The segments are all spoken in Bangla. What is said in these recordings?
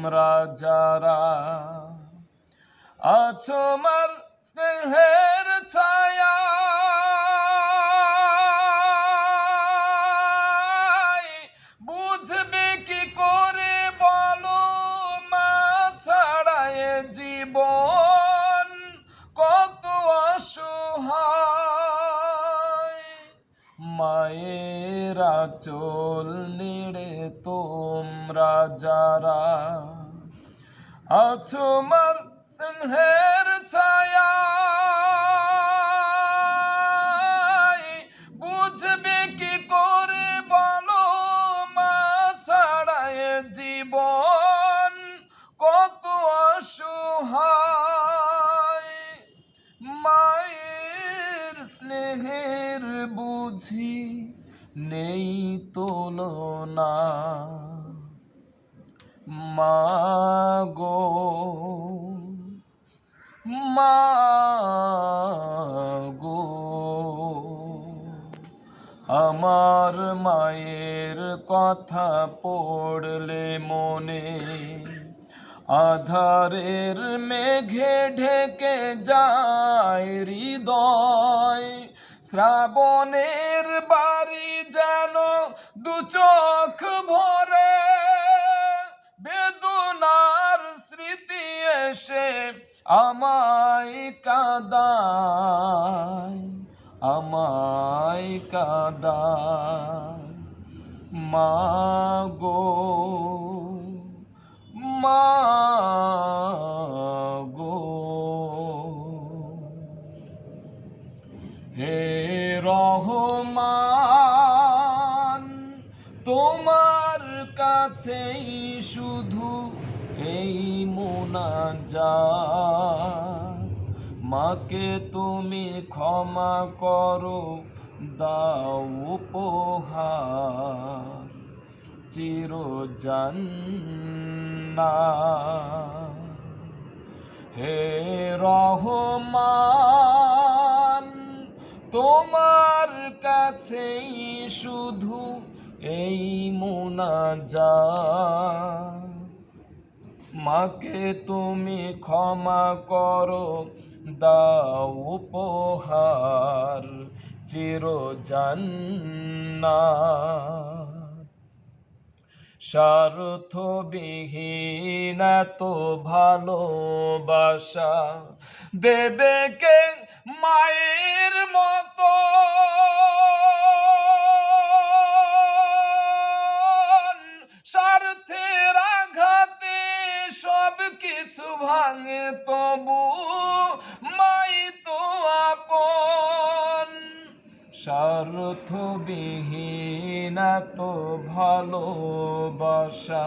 তোমরা যারা আছো আমার স্নেহের ছায়া, বুঝবে কি করে বলো মা ছাড়া এ জীবন কত অসহায়। মায়ের আঁচল নেড়ে তোমরা যারা আছো আমার স্নেহের ছায়া, বুঝবে কি করে বলো মা ছাড়া এ জীবন কত অসহায়। মায়ের স্নেহের বুঝি নেই তুলনা, মা গো মা গো, আমার মায়ের কথা পড়লে মনে আধারের মেঘে ঢেকে যায় হৃদয়। শ্রাবণের বাড়ি যেন দু চোখ ভরে, বেদনার স্মৃতি এসে আমায় কাঁদায়, আমায় কাঁদায়। মা গো মা গো, হে রহমান তোমার কাছেই শুধু এই মুনাজাত। মাকে তুমি ক্ষমা করো, দাও উপহার চিরজান্নাত। হে রহমান তোমার কাছেই শুধু এই মুনাজাত। মাকে তুমি ক্ষমা করো, দাও উপহার চিরজান্নাত। স্বার্থবিহীন এত ভালোবাসা দেবে কে মায়ের মতো, স্বার্থের আঘাতে সব কিছু ভাঙে তবু মাই তো আপন। স্বার্থবিহীন এত ভালোবাসা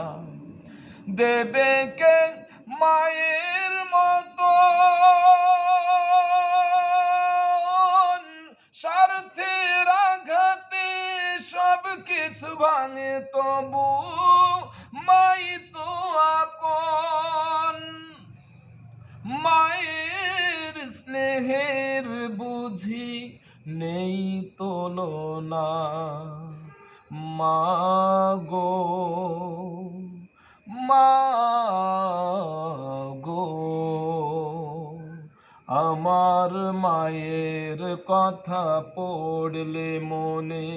দেবে কে মায়ের মতো, স্বার্থের আঘাতে সব কিছু ভাঙে তবু মাই তো আপন। মায়ের স্নেহের বুঝি নেই তুলনা, মা গো মা গো, আমার মায়ের কথা পড়লে মনে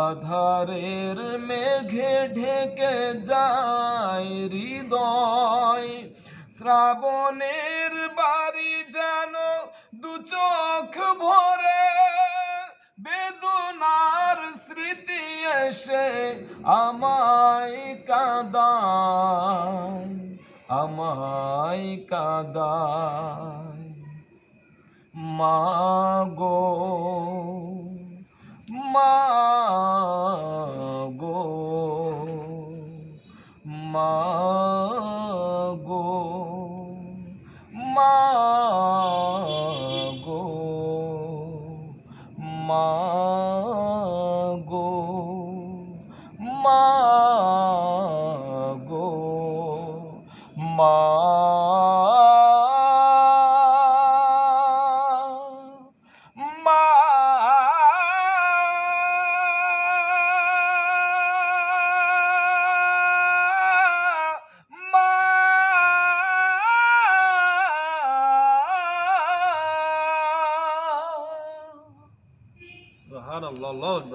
আধারের মেঘে ঢেকে যায় হৃদয়। শ্রাবণের বাড়ি যেন দু চোখ ভরে, বেদনার স্মৃতি এসে আমায় কাঁদায়, আমায় কাঁদায়। মা গো মা গো, মা গো মা গো, মা গো মা গো, মা সুবহানাল্লাহ, আল্লাহু আকবার।